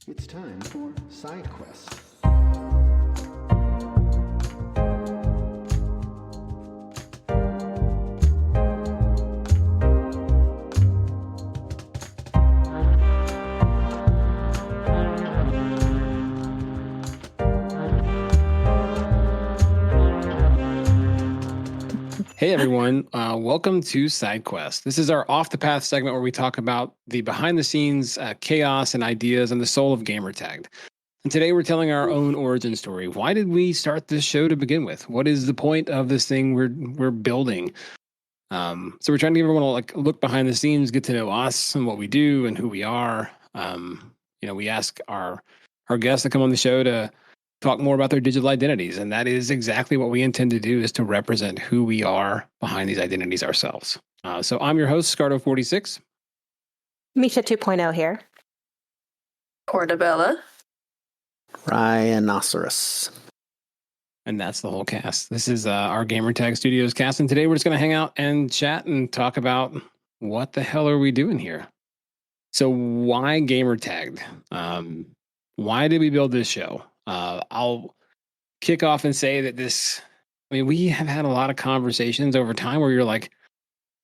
It's time for Side Quest. Hey everyone, welcome to Side Quest. This is our off the path segment where we talk about the behind the scenes chaos and ideas and the soul of Gamertagged. And today we're telling our own origin story. Why did we start this show to begin with? What is the point of this thing we're building? So we're trying to get everyone to like look behind the scenes, get to know us and what we do and who we are. We ask our guests to come on the show to talk more about their digital identities. And that is exactly what we intend to do, is to represent who we are behind these identities ourselves. So I'm your host, Scardo46. Misha 2.0 here. Portabella. Ryanocerus. And that's the whole cast. This is our Gamertag Studios cast. And today we're just going to hang out and chat and talk about what the hell are we doing here? So why Gamertagged? Why did we build this show? I'll kick off and say that we have had a lot of conversations over time where you're like,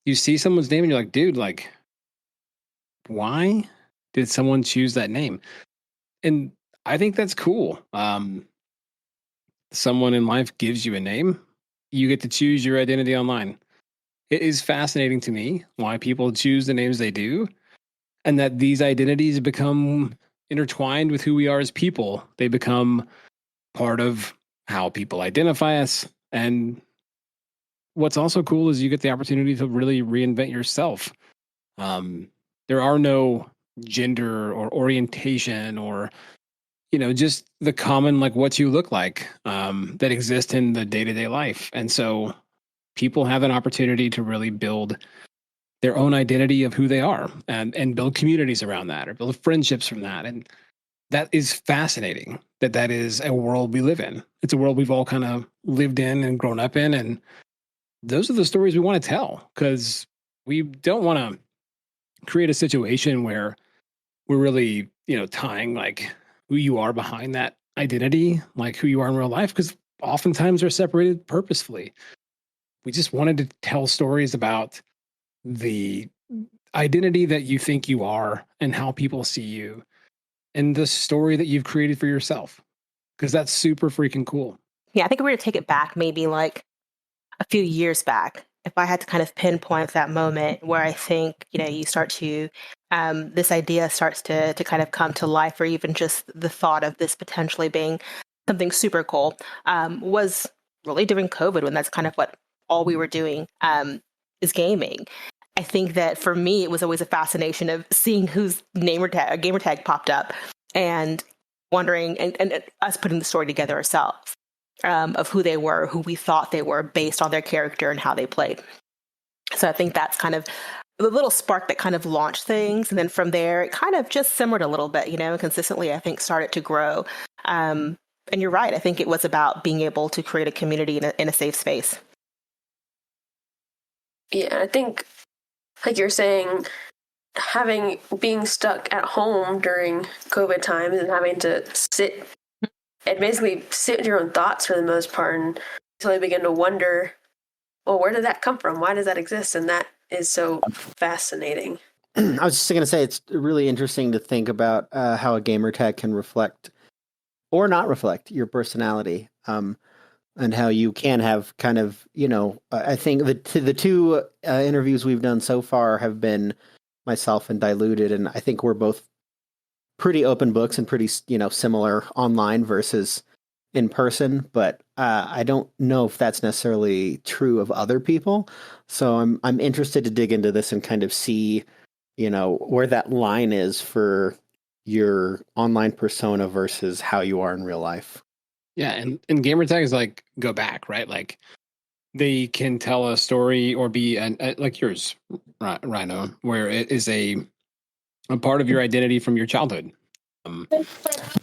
you see someone's name and you're like, dude, like, why did someone choose that name? And I think that's cool. Someone in life gives you a name, you get to choose your identity online. It is fascinating to me why people choose the names they do, and that these identities become intertwined with who we are as people. They become part of how people identify us. And what's also cool is you get the opportunity to really reinvent yourself. There are no gender or orientation or, just the common, like what you look like, that exist in the day-to-day life. And so people have an opportunity to really build their own identity of who they are and build communities around that or build friendships from that. And that is fascinating that is a world we live in. It's a world we've all kind of lived in and grown up in. And those are the stories we want to tell, because we don't want to create a situation where we're really, tying like who you are behind that identity, like who you are in real life, because oftentimes they're separated purposefully. We just wanted to tell stories about the identity that you think you are and how people see you and the story that you've created for yourself, because that's super freaking cool. Yeah, I think if we were to take it back maybe like a few years back, if I had to kind of pinpoint that moment where I think, you start to, this idea starts to kind of come to life, or even just the thought of this potentially being something super cool, was really during COVID, when that's kind of what all we were doing, is gaming. I think that for me, it was always a fascination of seeing whose gamer tag popped up and wondering and us putting the story together ourselves, of who they were, who we thought they were based on their character and how they played. So I think that's kind of the little spark that kind of launched things. And then from there, it kind of just simmered a little bit, consistently, I think, started to grow. And you're right. I think it was about being able to create a community in a safe space. Yeah, I think, like you're saying, being stuck at home during COVID times and having to sit and basically sit with your own thoughts for the most part, and until you begin to wonder, well, where did that come from? Why does that exist? And that is so fascinating. I was just going to say, it's really interesting to think about how a gamer tag can reflect or not reflect your personality. And how you can have kind of, I think the two interviews we've done so far have been myself and Diluted, and I think we're both pretty open books and pretty, similar online versus in person. But I don't know if that's necessarily true of other people. So I'm interested to dig into this and kind of see, where that line is for your online persona versus how you are in real life. Yeah, and gamertags like go back, right? Like they can tell a story or be like yours, Rhino, where it is a part of your identity from your childhood.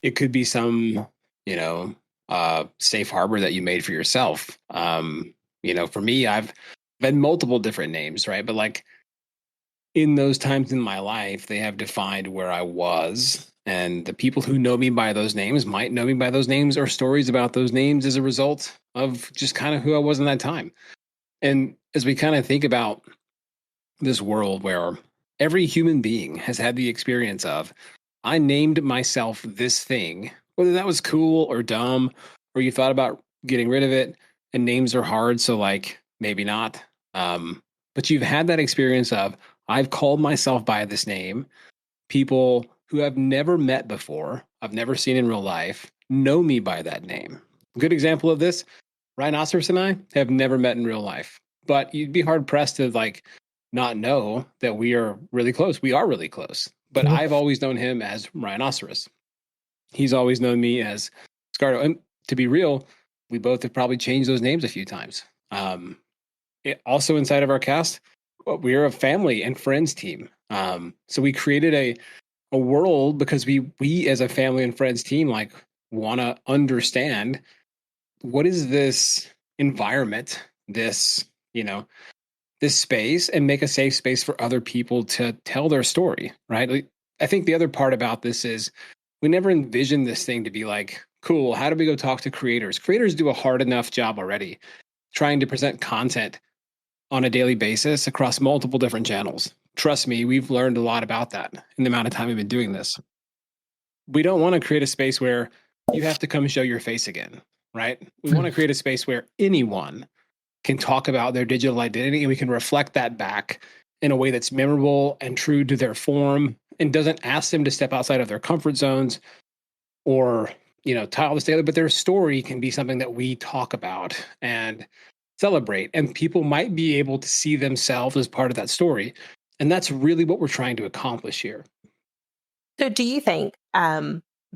It could be some, safe harbor that you made for yourself. For me, I've had multiple different names, right? But like in those times in my life, they have defined where I was. And the people who know me by those names might know me by those names or stories about those names as a result of just kind of who I was in that time. And as we kind of think about this world where every human being has had the experience of, I named myself this thing, whether that was cool or dumb, or you thought about getting rid of it, and names are hard, so like maybe not. But you've had that experience of, I've called myself by this name. People who I've never met before, I've never seen in real life, know me by that name. A good example of this, Ryanocerus and I have never met in real life, but you'd be hard pressed to like not know that we are really close. We are really close, but I've always known him as Ryanocerus. He's always known me as Scardo. And to be real, we both have probably changed those names a few times. Also inside of our cast, we're a family and friends team. So we created a world because we as a family and friends team like want to understand what is this environment, this, this space, and make a safe space for other people to tell their story, right? Like, I think the other part about this is we never envisioned this thing to be like, cool, how do we go talk to creators? Creators do a hard enough job already trying to present content on a daily basis across multiple different channels. Trust me, we've learned a lot about that in the amount of time we've been doing this. We don't want to create a space where you have to come show your face again, right? We want to create a space where anyone can talk about their digital identity and we can reflect that back in a way that's memorable and true to their form and doesn't ask them to step outside of their comfort zones or, tie all this together, but their story can be something that we talk about and celebrate, and people might be able to see themselves as part of that story. And that's really what we're trying to accomplish here. So do you think,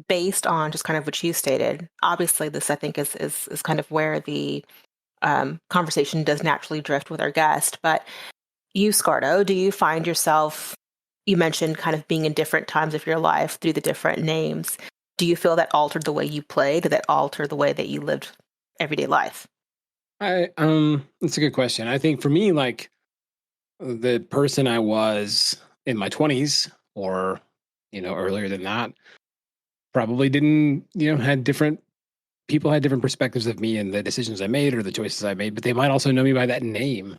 based on just kind of what you stated, obviously this I think is kind of where the conversation does naturally drift with our guest, but you, Scardo, do you find yourself, you mentioned kind of being in different times of your life through the different names. Do you feel that altered the way you played? Did that alter the way that you lived everyday life? That's a good question. I think for me, like the person I was in my 20s or, earlier than that, probably didn't, had different people had different perspectives of me and the decisions I made or the choices I made, but they might also know me by that name.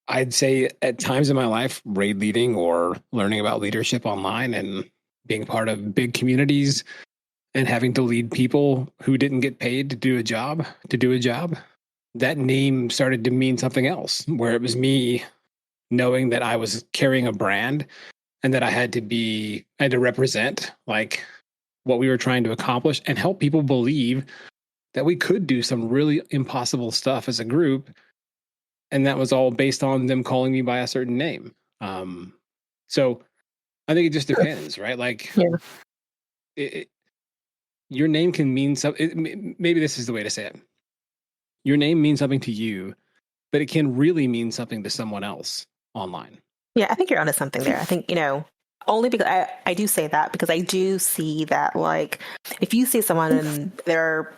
I'd say at times in my life, raid leading or learning about leadership online and being part of big communities and having to lead people who didn't get paid to do a job, that name started to mean something else, where it was me knowing that I was carrying a brand and that I had to represent like what we were trying to accomplish and help people believe that we could do some really impossible stuff as a group. And that was all based on them calling me by a certain name. So I think it just depends, right? Like, your name can mean something. Maybe this is the way to say it. Your name means something to you, but it can really mean something to someone else online. Yeah, I think you're onto something there. I think, only because I do say that because I do see that, like, if you see someone and they're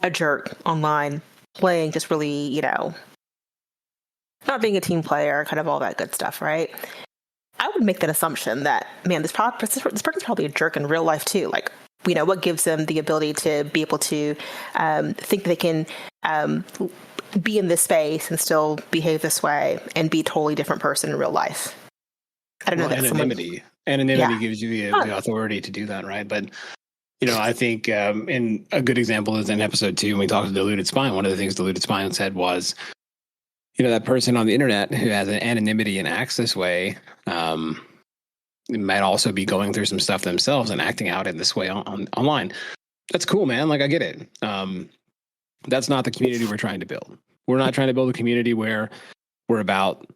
a jerk online playing just really, not being a team player, kind of all that good stuff, right? I would make that assumption that, man, this person's probably a jerk in real life too. Like, what gives them the ability to be able to think they can be in this space and still behave this way and be a totally different person in real life? I don't know. Anonymity. Anonymity gives you the authority to do that, right? But, I think in a good example is in episode 2, when we talked to Diluted Spine, one of the things Diluted Spine said was, that person on the internet who has an anonymity and acts this way might also be going through some stuff themselves and acting out in this way online. That's cool, man. Like, I get it. That's not the community we're trying to build. We're not trying to build a community where we're about,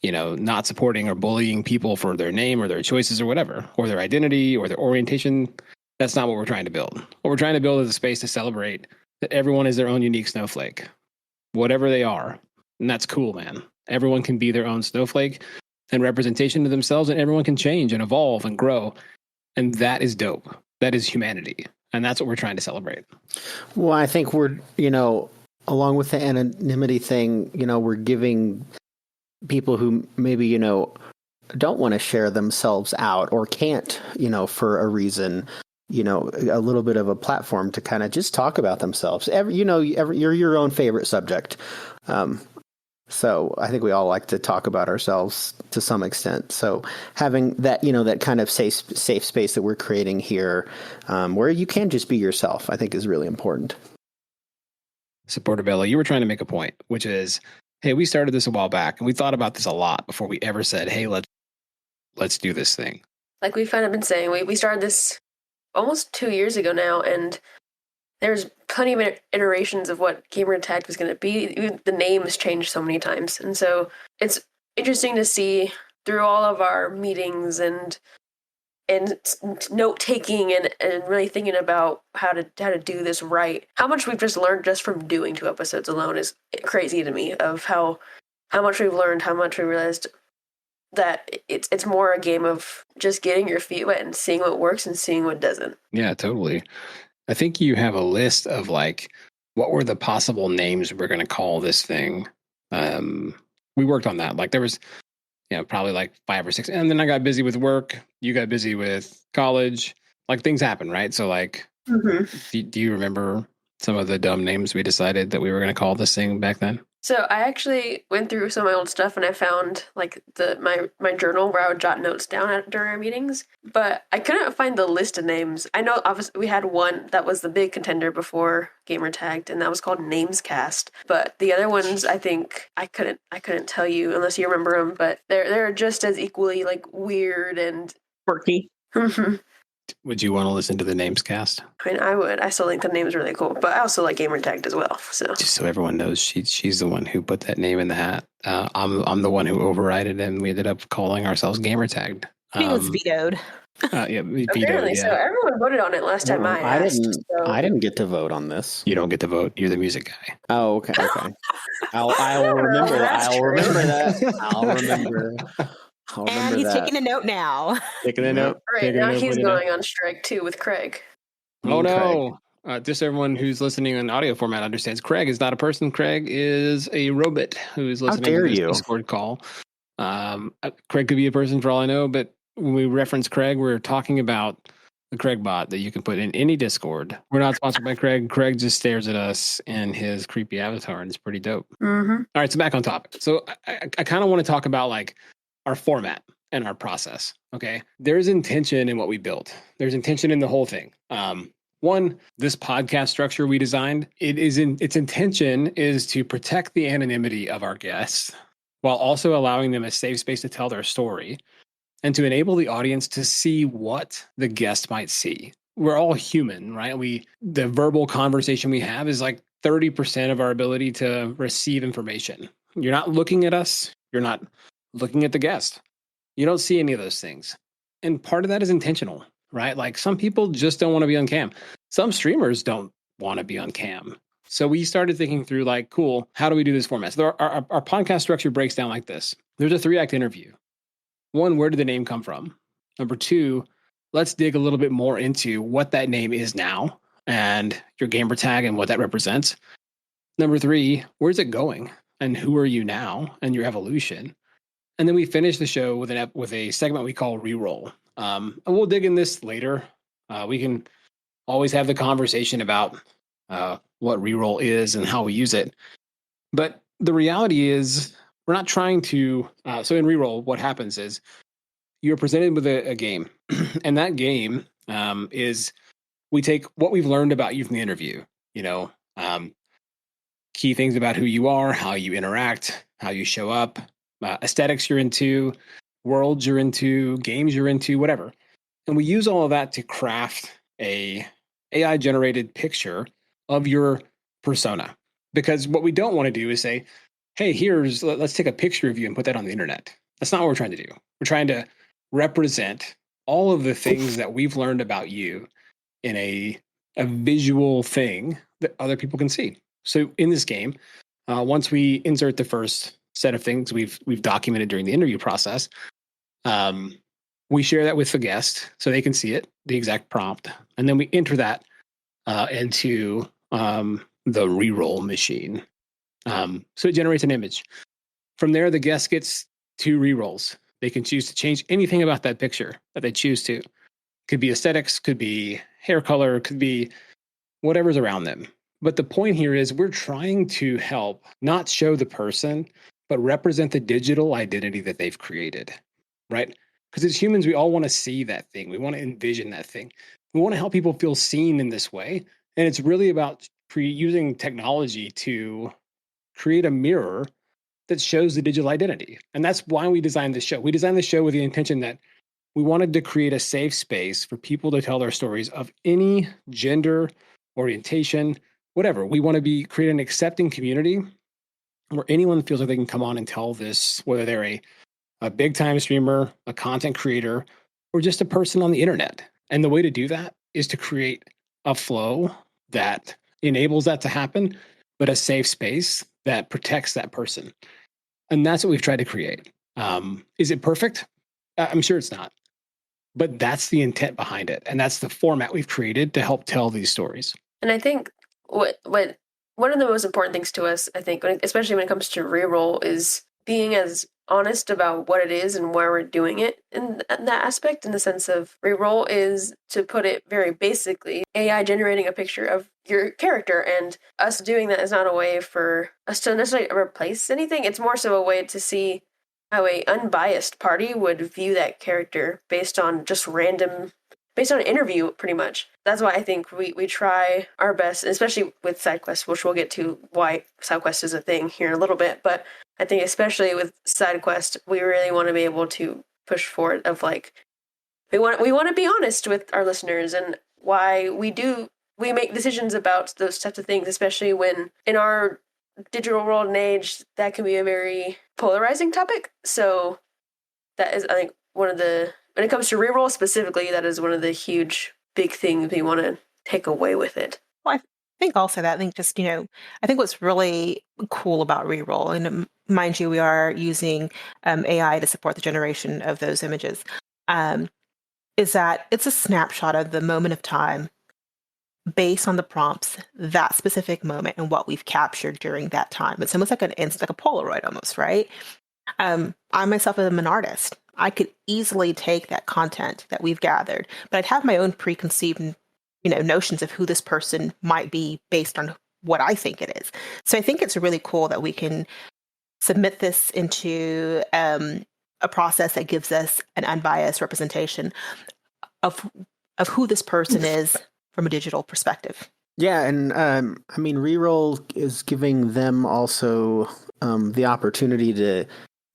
not supporting or bullying people for their name or their choices or whatever, or their identity or their orientation. That's not what we're trying to build. What we're trying to build is a space to celebrate that everyone is their own unique snowflake, whatever they are. And that's cool, man. Everyone can be their own snowflake and representation of themselves, and everyone can change and evolve and grow. And that is dope. That is humanity. And that's what we're trying to celebrate. Well, I think we're, along with the anonymity thing, we're giving people who maybe, don't want to share themselves out or can't, for a reason, a little bit of a platform to kind of just talk about themselves. You're your own favorite subject. So I think we all like to talk about ourselves to some extent. So having that, that kind of safe space that we're creating here, where you can just be yourself, I think is really important. So Portabella, you were trying to make a point, which is, hey, we started this a while back and we thought about this a lot before we ever said, hey, let's do this thing. Like we've kind of been saying, we started this almost 2 years ago now, and there's plenty of iterations of what Gamertagged was going to be. Even the name has changed so many times. And so it's interesting to see through all of our meetings and note taking and really thinking about how to do this right. How much we've just learned just from doing 2 episodes alone is crazy to me, of how much we've learned, how much we realized that it's more a game of just getting your feet wet and seeing what works and seeing what doesn't. Yeah, totally. I think you have a list of like, what were the possible names we're going to call this thing? We worked on that. Like there was, probably like 5 or 6. And then I got busy with work. You got busy with college. Like things happen, right? So like, do you remember some of the dumb names we decided that we were going to call this thing back then? So I actually went through some of my old stuff and I found like my journal where I would jot notes down during our meetings, but I couldn't find the list of names. I know obviously we had one that was the big contender before Gamertagged, and that was called Namescast. But the other ones, I think I couldn't tell you unless you remember them. But they're just as equally like weird and Quirky. Would you want to listen to the Namescast? I mean, I would. I still think the name is really cool, but I also like Gamertagged as well. So just so everyone knows, she's the one who put that name in the hat. I'm the one who overrided it, and we ended up calling ourselves Gamertagged. It was vetoed. Yeah, vetoed. Apparently, so everyone voted on it last time I asked. I didn't get to vote on this. You don't get to vote. You're the music guy. Oh, okay. I'll remember that. I'll remember. And he's taking a note now. Taking a note. Right, now he's going on strike too with Craig. Oh, no. Just everyone who's listening in audio format understands Craig is not a person. Craig is a robot who's listening to this Discord call. Craig could be a person for all I know, but when we reference Craig, we're talking about the Craig bot that you can put in any Discord. We're not sponsored by Craig. Craig just stares at us in his creepy avatar, and it's pretty dope. Mm-hmm. All right, so back on topic. So I kind of want to talk about like our format and our process. Okay. There's intention in what we built. There's intention in the whole thing. One, this podcast structure we designed, its intention is to protect the anonymity of our guests while also allowing them a safe space to tell their story and to enable the audience to see what the guest might see. We're all human, right? The verbal conversation we have is like 30% of our ability to receive information. You're not looking at us. You're not looking at the guest. You don't see any of those things. And part of that is intentional, right? Like some people just don't want to be on cam. Some streamers don't want to be on cam. So we started thinking through like, cool, how do we do this format? So our podcast structure breaks down like this. There's a 3-act interview. 1, where did the name come from? Number 2, let's dig a little bit more into what that name is now and your gamer tag and what that represents. Number 3, where's it going? And who are you now and your evolution? And then we finish the show with a segment we call ReRoll. And we'll dig in this later. We can always have the conversation about what ReRoll is and how we use it. But the reality is we're not trying to... so in ReRoll, what happens is you're presented with a game. And that game is we take what we've learned about you from the interview. Key things about who you are, how you interact, how you show up, aesthetics you're into, worlds you're into, games you're into, whatever. And we use all of that to craft a AI-generated picture of your persona. Because what we don't want to do is say, hey, let's take a picture of you and put that on the internet. That's not what we're trying to do. We're trying to represent all of the things that we've learned about you in a visual thing that other people can see. So in this game, once we insert the first set of things we've documented during the interview process, we share that with the guest so they can see it, the exact prompt, and then we enter that into the ReRoll machine. So it generates an image. From there, the guest gets 2 ReRolls. They can choose to change anything about that picture that they choose to. Could be aesthetics, could be hair color, could be whatever's around them. But the point here is we're trying to help not show the person, but represent the digital identity that they've created, right? Because as humans, we all want to see that thing. We want to envision that thing. We want to help people feel seen in this way. And it's really about using technology to create a mirror that shows the digital identity. And that's why we designed this show. We designed the show with the intention that we wanted to create a safe space for people to tell their stories of any gender, orientation, whatever. We want to create an accepting community where anyone feels like they can come on and tell this, whether they're a big time streamer, a content creator, or just a person on the internet. And the way to do that is to create a flow that enables that to happen, but a safe space that protects that person. And that's what we've tried to create. Is it perfect? I'm sure it's not. But that's the intent behind it. And that's the format we've created to help tell these stories. And I think what one of the most important things to us, I think, especially when it comes to ReRoll, is being as honest about what it is and why we're doing it in that aspect, in the sense of ReRoll is, to put it very basically, AI generating a picture of your character, and us doing that is not a way for us to necessarily replace anything. It's more so a way to see how a unbiased party would view that character based on just based on an interview, pretty much. That's why I think we try our best, especially with SideQuest, which we'll get to why SideQuest is a thing here in a little bit. But I think especially with SideQuest, we really want to be able to push for it of like, we want to be honest with our listeners and why we make decisions about those types of things, especially when in our digital world and age, that can be a very polarizing topic. So that is, I think, when it comes to ReRoll specifically, that is one of the huge, big things we want to take away with it. Well, I think also that, I think what's really cool about ReRoll, and mind you, we are using AI to support the generation of those images, is that it's a snapshot of the moment of time based on the prompts, that specific moment and what we've captured during that time. It's almost like like a Polaroid almost, right? I myself am an artist. I could easily take that content that we've gathered, but I'd have my own preconceived, notions of who this person might be based on what I think it is. So I think it's really cool that we can submit this into a process that gives us an unbiased representation of who this person is from a digital perspective. Yeah, and ReRoll is giving them also the opportunity to,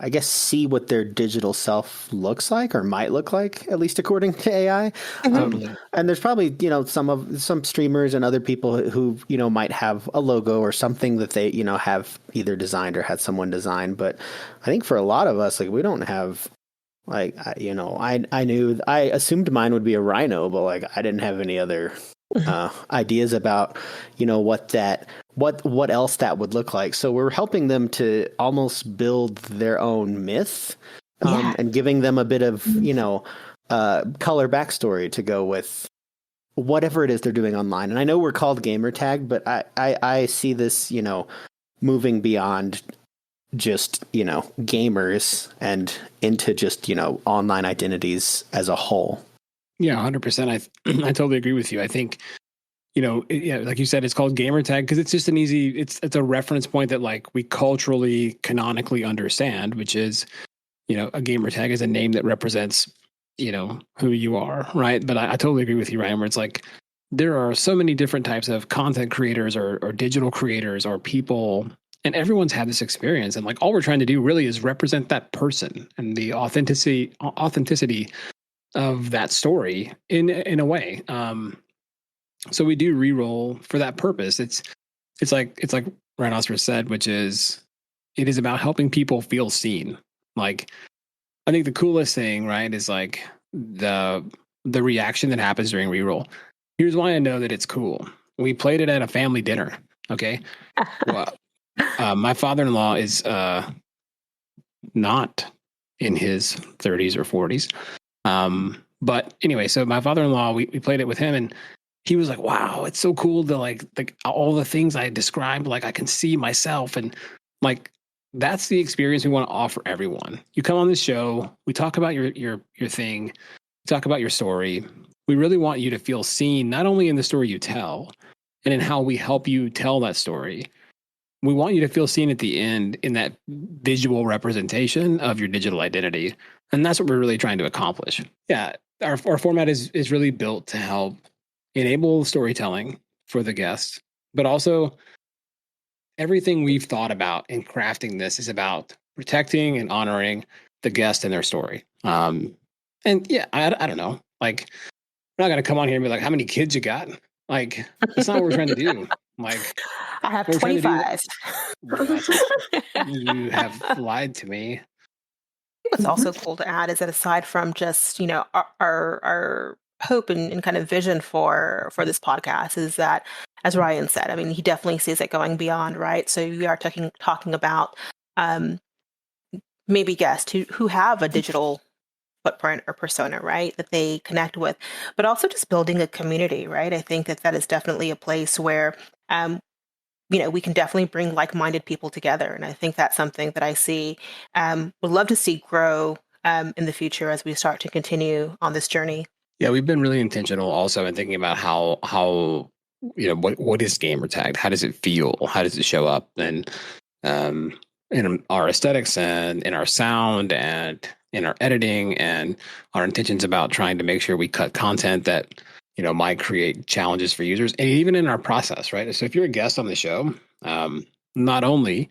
I guess, see what their digital self looks like or might look like, at least according to AI. And there's probably, some streamers and other people who, might have a logo or something that they, have either designed or had someone design. But I think for a lot of us, we don't have, I assumed mine would be a rhino, but I didn't have any other ideas about, what else that would look like. So we're helping them to almost build their own myth, and giving them a bit of, color backstory to go with whatever it is they're doing online. And I know we're called Gamertagged, but I see this, moving beyond just, gamers and into just, online identities as a whole. Yeah, 100%. I totally agree with you. I think, like you said, it's called Gamertag because it's just it's a reference point that we culturally, canonically understand, which is, a gamertag is a name that represents, who you are, right? But I totally agree with you, Ryan, where it's there are so many different types of content creators or digital creators or people, and everyone's had this experience. And all we're trying to do really is represent that person and the authenticity of that story in a way. So we do ReRoll for that purpose. It's like Ryanocerus said, which is, it is about helping people feel seen. I think the coolest thing, right, is the reaction that happens during ReRoll. Here's why I know that it's cool. We played it at a family dinner. Okay. Well, my father-in-law is not in his 30s or 40s. But anyway, so my father-in-law, we played it with him, and he was like, wow, it's so cool to all the things I described, I can see myself. And that's the experience we want to offer everyone. You come on this show, we talk about your thing, we talk about your story. We really want you to feel seen, not only in the story you tell and in how we help you tell that story. We want you to feel seen at the end in that visual representation of your digital identity. And that's what we're really trying to accomplish. Yeah, our format is really built to help enable storytelling for the guests, but also everything we've thought about in crafting this is about protecting and honoring the guest and their story. And yeah, I don't know. Like, we're not going to come on here and be like, how many kids you got? Like, that's not what we're trying to do. Like, I have we're trying to do- 25. you have lied to me. What's also cool to add is that aside from just, our hope and kind of vision for this podcast is that, as Ryan said, I mean, he definitely sees it going beyond, right? So we are talking about maybe guests who have a digital footprint or persona, right, that they connect with, but also just building a community, right? I think that is definitely a place where we can definitely bring like-minded people together. And I think that's something that I see, would love to see grow in the future as we start to continue on this journey. Yeah, we've been really intentional also in thinking about how what is Gamertagged? How does it feel? How does it show up? And in our aesthetics and in our sound and in our editing and our intentions about trying to make sure we cut content that might create challenges for users, and even in our process, right? So if you're a guest on the show, not only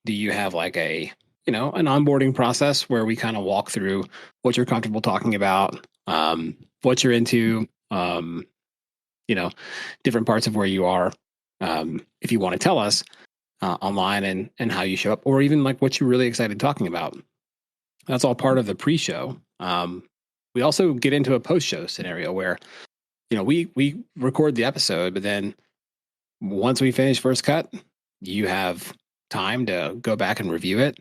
do you have like an onboarding process where we kind of walk through what you're comfortable talking about, what you're into, different parts of where you are, if you want to tell us online and how you show up, or even like what you're really excited talking about. That's all part of the pre-show. We also get into a post-show scenario where we record the episode, but then once we finish first cut, you have time to go back and review it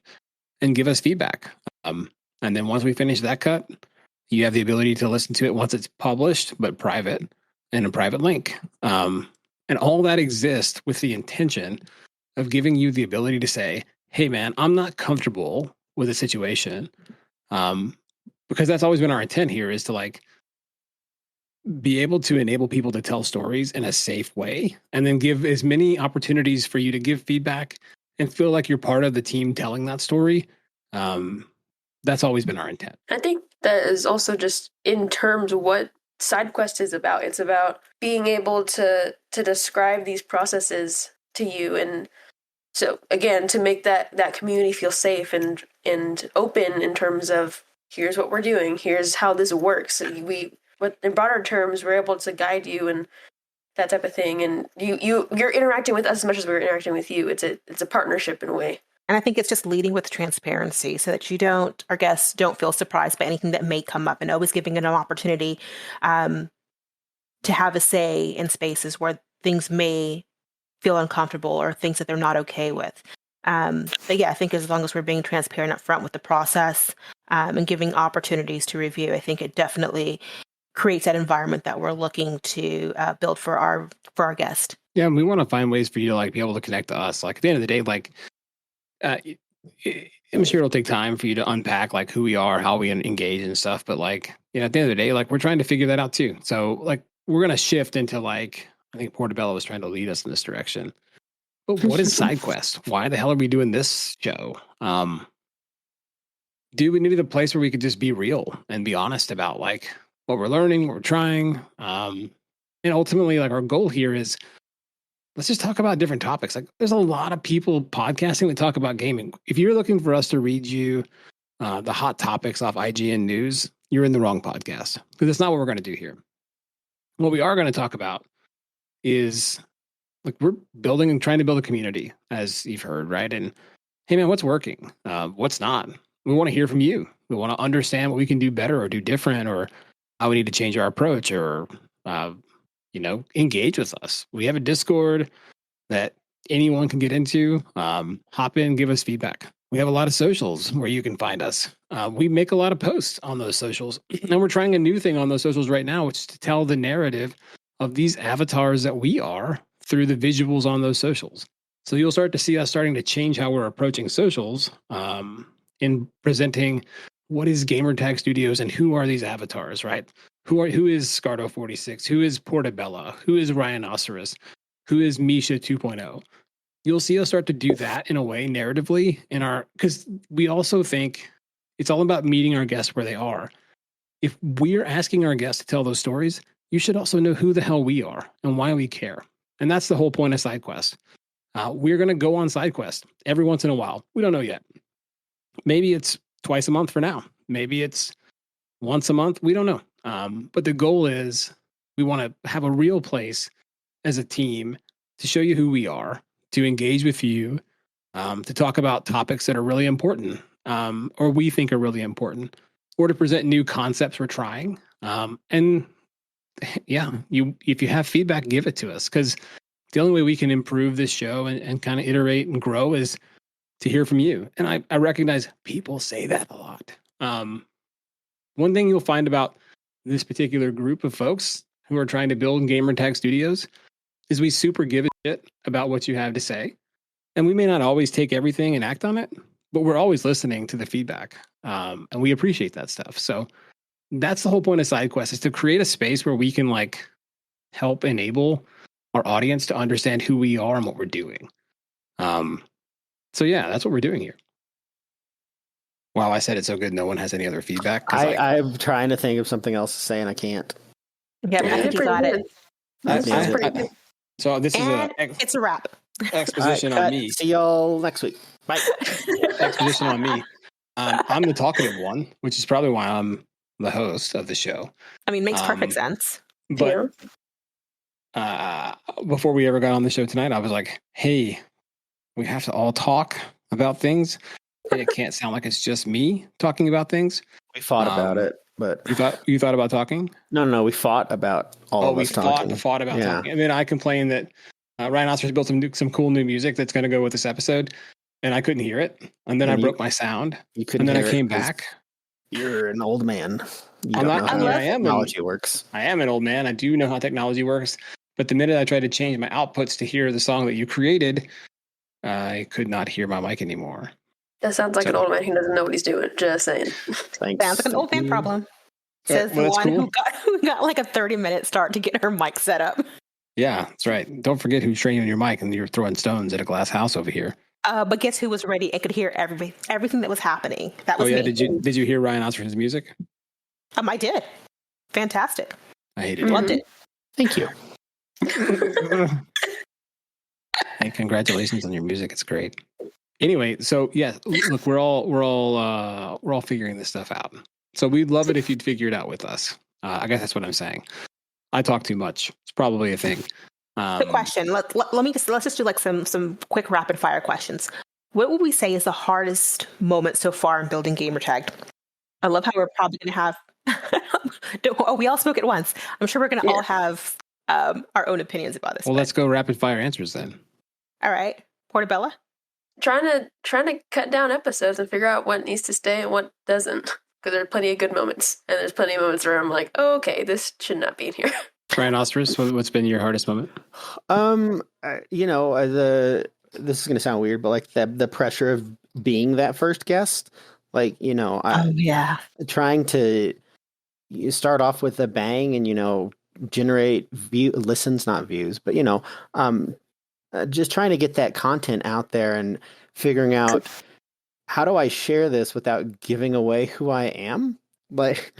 and give us feedback. And then once we finish that cut, you have the ability to listen to it once it's published, but private, and a private link. And all that exists with the intention of giving you the ability to say, hey, man, I'm not comfortable with a situation. Because that's always been our intent here, is to like be able to enable people to tell stories in a safe way, and then give as many opportunities for you to give feedback and feel like you're part of the team telling that story. That's always been our intent. I think that is also just in terms of what SideQuest is about. It's about being able to describe these processes to you, and so again, to make that community feel safe and open in terms of, here's what we're doing, here's how this works. But in broader terms, we're able to guide you and that type of thing. And you're interacting with us as much as we're interacting with you. It's a partnership in a way. And I think it's just leading with transparency so that our guests don't feel surprised by anything that may come up, and always giving it an opportunity to have a say in spaces where things may feel uncomfortable or things that they're not okay with. But yeah, I think as long as we're being transparent up front with the process and giving opportunities to review, I think it definitely creates that environment that we're looking to build for our guest. Yeah, and we want to find ways for you to like be able to connect to us. Like at the end of the day, like I'm sure it'll take time for you to unpack like who we are, how we engage and stuff. But like, at the end of the day, like we're trying to figure that out too. So like we're gonna shift into like, I think Portabella was trying to lead us in this direction. But what is SideQuest? Why the hell are we doing this show? Do we need a place where we could just be real and be honest about like what we're learning, what we're trying? And ultimately, like our goal here is, let's just talk about different topics. Like there's a lot of people podcasting that talk about gaming. If you're looking for us to read you the hot topics off IGN News, you're in the wrong podcast, because that's not what we're going to do here. What we are going to talk about is like we're building and trying to build a community, as you've heard, right? And hey, man, what's working? What's not? We want to hear from you. We want to understand what we can do better or do different, or how we need to change our approach, or engage with us. We have a Discord that anyone can get into. Hop in, give us feedback. We have a lot of socials where you can find us. We make a lot of posts on those socials, and we're trying a new thing on those socials right now, which is to tell the narrative of these avatars that we are through the visuals on those socials. So you'll start to see us starting to change how we're approaching socials in presenting what is Gamertag Studios and who are these avatars, right? Who is Scardo46? Who is Portabella? Who is Ryanocerus? Who is Misha 2.0? You'll see us start to do that in a way narratively because we also think it's all about meeting our guests where they are. If we're asking our guests to tell those stories, you should also know who the hell we are and why we care. And that's the whole point of SideQuest. We're going to go on SideQuest every once in a while. We don't know yet. Maybe it's twice a month for now. Maybe it's once a month. We don't know. But the goal is we want to have a real place as a team to show you who we are, to engage with you, to talk about topics that are really important or we think are really important, or to present new concepts we're trying. And yeah, if you have feedback, give it to us, because the only way we can improve this show and kind of iterate and grow is to hear from you. And I recognize people say that a lot. One thing you'll find about this particular group of folks who are trying to build Gamertag Studios is we super give a shit about what you have to say. And we may not always take everything and act on it, but we're always listening to the feedback. And we appreciate that stuff. So that's the whole point of SideQuest, is to create a space where we can help enable our audience to understand who we are and what we're doing. So yeah, that's what we're doing here. Wow, I said it so good. No one has any other feedback. I'm trying to think of something else to say and I can't. Yeah, I think you got it. So this And is it's a wrap. exposition on me. See y'all next week. Bye. Exposition on me. I'm the talkative one, which is probably why I'm the host of the show. I mean, makes perfect sense. But before we ever got on the show tonight, I was like, hey, we have to all talk about things. And it can't sound like it's just me talking about things. We fought about it, but you thought about talking? No, we fought about all of us talking. We fought about talking. And then I complained that Ryanocerus built some cool new music that's going to go with this episode, and I couldn't hear it. And then I broke my sound. You couldn't. And then hear I came back. You're an old man. I am. Technology works. I am an old man. I do know how technology works. But the minute I tried to change my outputs to hear the song that you created, I could not hear my mic anymore. That sounds like an old man who doesn't know what he's doing. Just saying. Thanks. Sounds like an old man problem. Says the one who got like a 30-minute start to get her mic set up. Yeah, that's right. Don't forget who's training your mic and you're throwing stones at a glass house over here. But guess who was ready and could hear everything that was happening? That was me. Did you hear Ryanocerus' music? I did. Fantastic. I hated it. Loved it. Thank you. Hey, congratulations on your music. It's great. Anyway, so yeah, look, we're all figuring this stuff out. So we'd love it if you'd figure it out with us. I guess that's what I'm saying. I talk too much. It's probably a thing. Quick question. Let's just do like some quick rapid fire questions. What would we say is the hardest moment so far in building Gamertagged? I love how we're probably going to have. We all spoke at once. I'm sure we're going to all have our own opinions about this. Well, let's go rapid fire answers then. All right, Portabella. Trying to cut down episodes and figure out what needs to stay and what doesn't, because there are plenty of good moments, and there's plenty of moments where I'm like, oh, okay, this should not be in here. Ryanocerus, what's been your hardest moment? This is going to sound weird, but like the pressure of being that first guest, trying to start off with a bang and generate listens, not views, but just trying to get that content out there and figuring out how do I share this without giving away who I am? Like,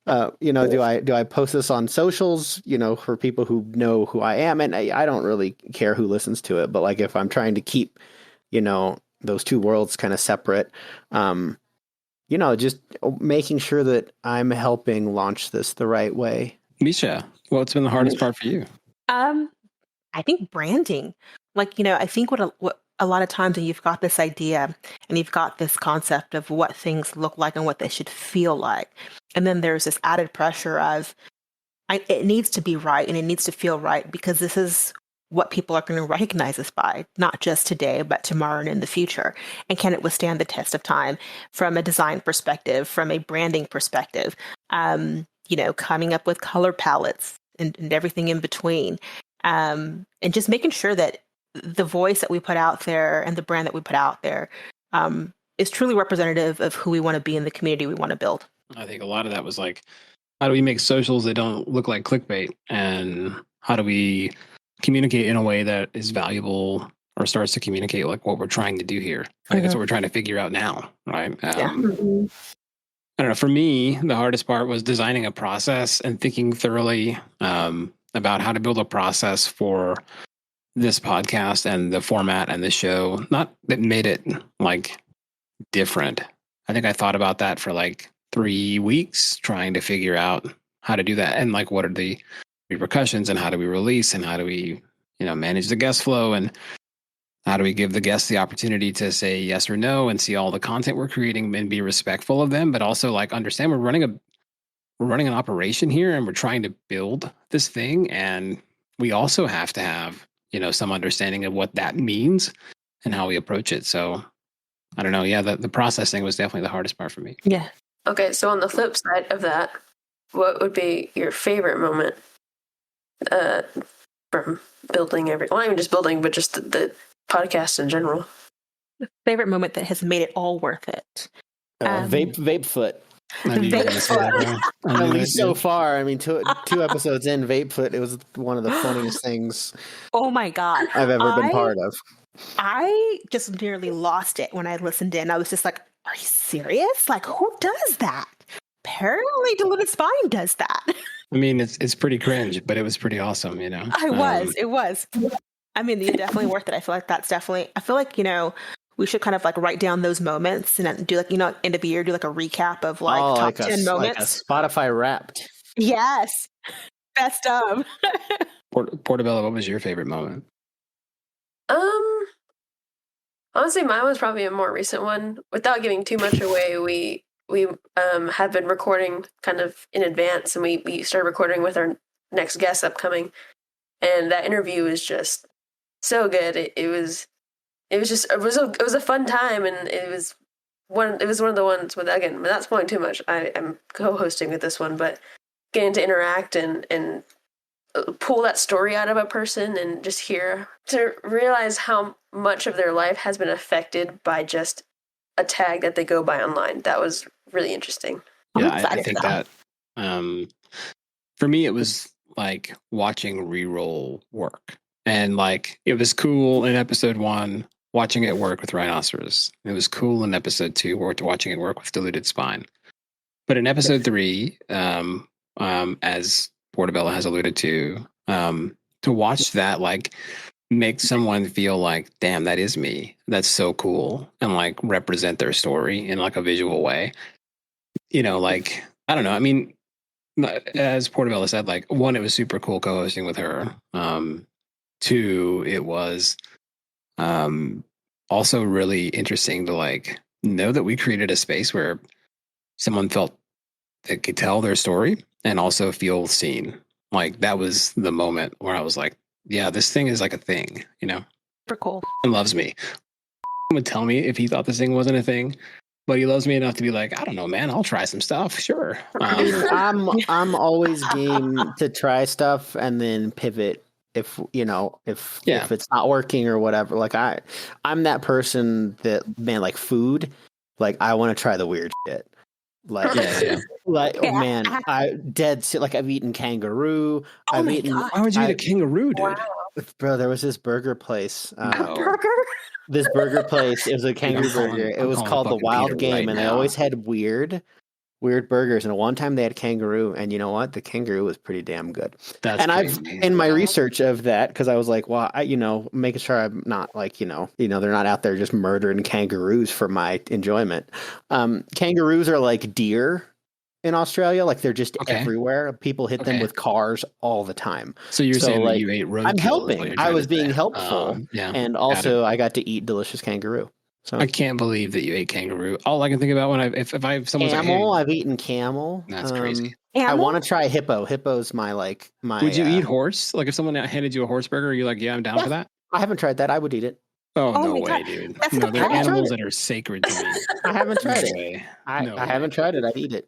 do I post this on socials, for people who know who I am? And I don't really care who listens to it, but like if I'm trying to keep, those two worlds kind of separate, just making sure that I'm helping launch this the right way. Misha, what's been the hardest part for you? I think branding. I think what a lot of times when you've got this idea and you've got this concept of what things look like and what they should feel like, and then there's this added pressure of it needs to be right and it needs to feel right because this is what people are going to recognize us by, not just today, but tomorrow and in the future. And can it withstand the test of time from a design perspective, from a branding perspective, coming up with color palettes and everything in between. And just making sure that the voice that we put out there and the brand that we put out there is truly representative of who we want to be in the community we want to build. I think a lot of that was like, how do we make socials that don't look like clickbait? And how do we communicate in a way that is valuable or starts to communicate like what we're trying to do here? I think that's what we're trying to figure out now, right? I don't know. For me, the hardest part was designing a process and thinking thoroughly about how to build a process for this podcast and the format and the show. Not that made it like different. I think I thought about that for like 3 weeks, trying to figure out how to do that and like what are the repercussions and how do we release and how do we, manage the guest flow and how do we give the guests the opportunity to say yes or no and see all the content we're creating and be respectful of them, but also like understand we're running an operation here and we're trying to build this thing, and we also have to have some understanding of what that means and how we approach it. So I don't know. Yeah, the processing was definitely the hardest part for me. Yeah. Okay, so on the flip side of that, what would be your favorite moment from building not even just building, but just the podcast in general? Favorite moment that has made it all worth it. Vape foot. I knew you were gonna say that, bro. At least so far. I mean, two episodes in, vape foot, it was one of the funniest things Oh my God. I've ever been part of. I just nearly lost it when I listened in. I was just like, are you serious? Like, who does that? Apparently Diluted Spine does that. I mean, it's pretty cringe, but it was pretty awesome, It was. I mean, you're definitely worth it. I feel like we should kind of like write down those moments and then do like, end of the year, do like a recap of like top 10 moments. Like a Spotify Wrapped. Yes. Best of. Portabella, what was your favorite moment? Honestly, mine was probably a more recent one. Without giving too much away, we have been recording kind of in advance, and we started recording with our next guest upcoming, and that interview was just so good. It was a fun time, and it was one of the ones with, again, not spoiling too much. I'm co-hosting with this one, but getting to interact and pull that story out of a person and just to realize how much of their life has been affected by just a tag that they go by online. That was really interesting. Yeah, I think that for me, it was like watching ReRoll work. And like, it was cool in episode 1, watching it work with Ryanocerus. It was cool in episode 2, watching it work with Diluted Spine. But in episode 3, as Portabella has alluded to watch that like make someone feel like, damn, that is me. That's so cool. And like represent their story in like a visual way. Like, I don't know. I mean, as Portabella said, like, 1, it was super cool co-hosting with her. 2, it was also really interesting to like know that we created a space where someone felt they could tell their story and also feel seen. Like, that was the moment where I was like, yeah, this thing is like a thing, Super cool. He loves me. He would tell me if he thought this thing wasn't a thing, but he loves me enough to be like, I don't know, man, I'll try some stuff. Sure. I'm always game to try stuff and then pivot if it's not working or whatever. Like I'm that person that, man, like food, like I want to try the weird shit. Like, man, I've eaten kangaroo. Oh why would you eat a kangaroo, dude? Wow. Bro, there was this burger place. A burger? This burger place. It was a kangaroo I'm calling- burger. It I'm was calling called the fucking Wild Peter Game, right and they now. always had weird burgers. And one time they had kangaroo, and you know what? The kangaroo was pretty damn good. That's And I've crazy. in my research of that, because I was like, well, making sure I'm not like, they're not out there just murdering kangaroos for my enjoyment. Kangaroos are like deer in Australia, like they're just everywhere. People hit them with cars all the time. So you're saying like, that you ate roadkill? I'm helping. I was being helpful, yeah, and also I got to eat delicious kangaroo. So I can't believe that you ate kangaroo. All I can think about when if I have someone's camel, like, hey, I've eaten camel. that's crazy. I want to try hippo. Hippo's my. Would you eat horse? Like if someone handed you a horse burger, are you like, yeah, I'm down for that? I haven't tried that. I would eat it. Oh, Oh no my way, God. dude. That's No, the they're problem. animals that are sacred to me. I haven't tried No it. way. I haven't tried it. I'd eat it.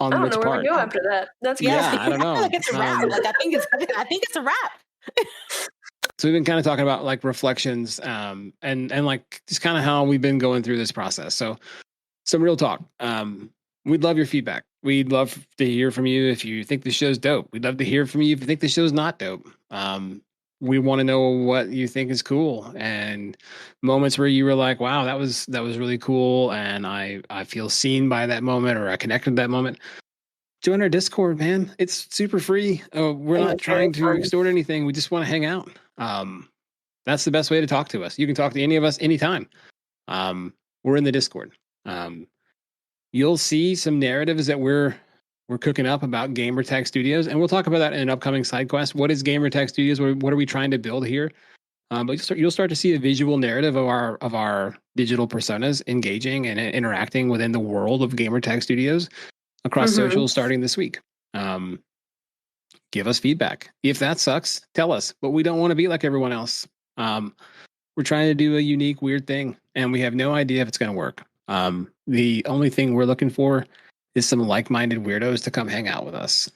On I don't which know where part? we go after that. That's Yeah, I don't know. Like it's a wrap. Like I think it's a wrap. So we've been kind of talking about like reflections, and like just kind of how we've been going through this process. So some real talk. We'd love your feedback. We'd love to hear from you if you think the show's dope. We'd love to hear from you if you think the show's not dope. We want to know what you think is cool and moments where you were like, wow, that was really cool. And I feel seen by that moment, or I connected to that moment. Join our Discord, man. It's super free. We're not trying to extort anything. We just want to hang out. That's the best way to talk to us. You can talk to any of us anytime. We're in the Discord. You'll see some narratives that we're cooking up about Gamertagged Studios, and we'll talk about that in an upcoming side quest. What is Gamertagged Studios? What are we trying to build here? But you'll start to see a visual narrative of our digital personas engaging and interacting within the world of Gamertagged Studios across socials starting this week. Give us feedback. If that sucks, tell us. But we don't want to be like everyone else. We're trying to do a unique, weird thing, and we have no idea if it's going to work. The only thing we're looking for is some like-minded weirdos to come hang out with us.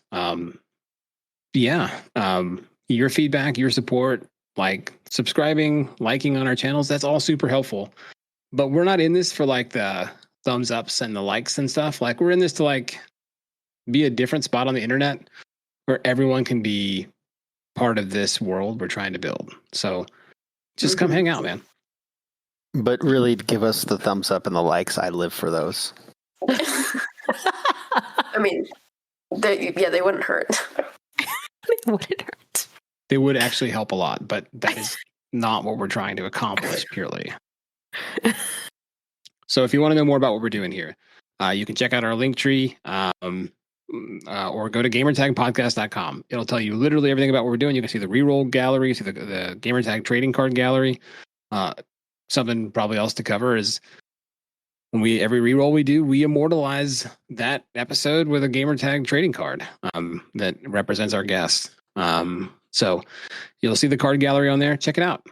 Your feedback, your support, like subscribing, liking on our channels, that's all super helpful. But we're not in this for like the thumbs ups and the likes and stuff. Like we're in this to like be a different spot on the internet where everyone can be part of this world we're trying to build. So just come hang out, man. But really, give us the thumbs up and the likes. I live for those. I mean, they wouldn't hurt. They wouldn't hurt. They would actually help a lot, but that is not what we're trying to accomplish purely. So if you want to know more about what we're doing here, you can check out our link tree or go to gamertagpodcast.com. It'll tell you literally everything about what we're doing. You can see the ReRoll gallery, see the Gamertag trading card gallery. Something probably else to cover is when every ReRoll we do, we immortalize that episode with a Gamertag trading card that represents our guest. So you'll see the card gallery on there. Check it out.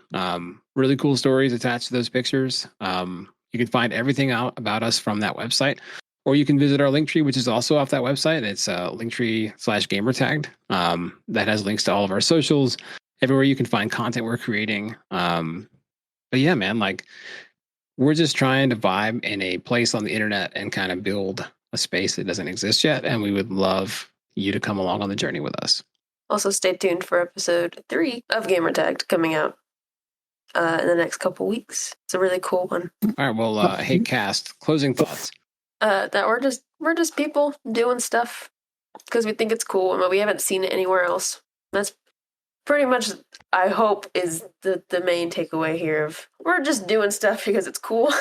Really cool stories attached to those pictures. You can find everything out about us from that website, or you can visit our link tree, which is also off that website. It's linktree/Gamertagged. That has links to all of our socials, everywhere you can find content we're creating. But yeah, man, like we're just trying to vibe in a place on the internet and kind of build a space that doesn't exist yet. And we would love you to come along on the journey with us. Also, stay tuned for episode 3 of Gamertagged coming out in the next couple weeks. It's a really cool one. All right. Well, hey, Cast, closing thoughts. That we're just people doing stuff because we think it's cool and we haven't seen it anywhere else. That's pretty much, I hope, is the main takeaway here of we're just doing stuff because it's cool.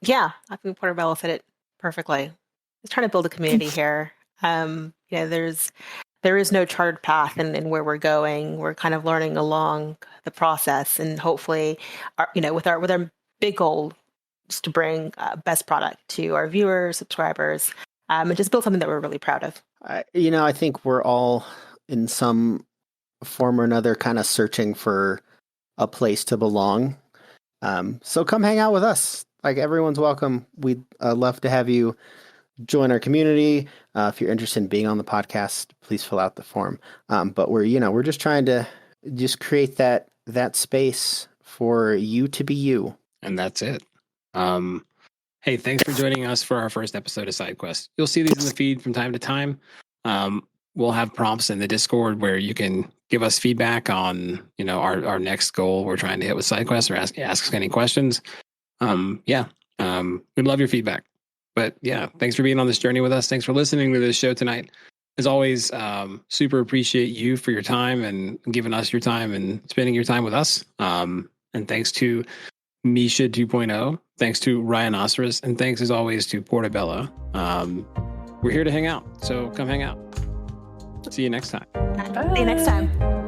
Yeah, I think Portabella said it perfectly. Just trying to build a community here. There is no chartered path in where we're going. We're kind of learning along the process, and hopefully, with our big goal is to bring best product to our viewers, subscribers, and just build something that we're really proud of. I think we're all in some form or another kind of searching for a place to belong. So come hang out with us. Like, everyone's welcome. We'd love to have you join our community. If you're interested in being on the podcast, please fill out the form. But we're just trying to just create that space for you to be you. And that's it. Hey, thanks for joining us for our first episode of SideQuest. You'll see these in the feed from time to time. We'll have prompts in the Discord where you can give us feedback on, our next goal we're trying to hit with SideQuest, or ask us any questions. We'd love your feedback. But yeah, thanks for being on this journey with us. Thanks for listening to this show tonight. As always, super appreciate you for your time and giving us your time and spending your time with us. And thanks to Misha 2.0. Thanks to Ryanocerus. And thanks, as always, to Portabella. We're here to hang out. So come hang out. See you next time. See you next time.